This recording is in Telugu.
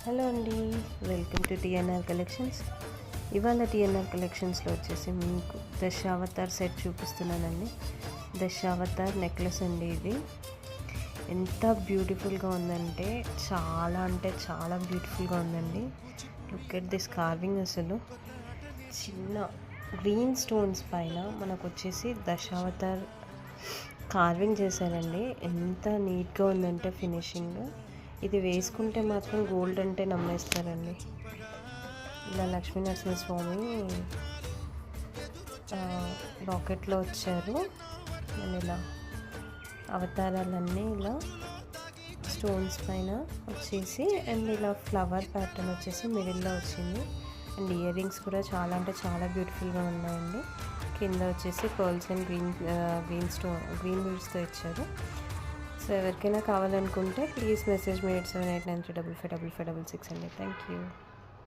హలో అండి, వెల్కమ్ టు టీఎన్ఆర్ కలెక్షన్స్. ఇవాళ టీఎన్ఆర్ కలెక్షన్స్లో వచ్చేసి మీకు దశావతార్ సెట్ చూపిస్తున్నానండి. దశావతార్ నెక్లెస్ అండి. ఇది ఎంత బ్యూటిఫుల్గా ఉందంటే చాలా బ్యూటిఫుల్గా ఉందండి. Look at this carving. అసలు చిన్న గ్రీన్ స్టోన్స్ పైన మనకు వచ్చేసి దశావతార్ కార్వింగ్ చేశారండి. ఎంత నీట్గా ఉందంటే ఫినిషింగ్. ఇది వేసుకుంటే మాత్రం గోల్డ్ అంటే నమ్మేస్తారండి. ఇలా లక్ష్మీనరసింహస్వామి రాకెట్లో వచ్చారు. అండ్ ఇలా అవతారాలన్నీ ఇలా స్టోన్స్ పైన వచ్చేసి అండ్ ఇలా ఫ్లవర్ ప్యాటర్న్ వచ్చేసి మిడిల్లో వచ్చింది. అండ్ ఇయర్ రింగ్స్ కూడా చాలా బ్యూటిఫుల్గా ఉన్నాయండి. కింద వచ్చేసి పర్ల్స్ అండ్ గ్రీన్ బీడ్స్తో ఇచ్చారు. సో ఎవరికైనా కావాలనుకుంటే ప్లీజ్ మెసేజ్ మీ 8789355566 అండి. Thank you.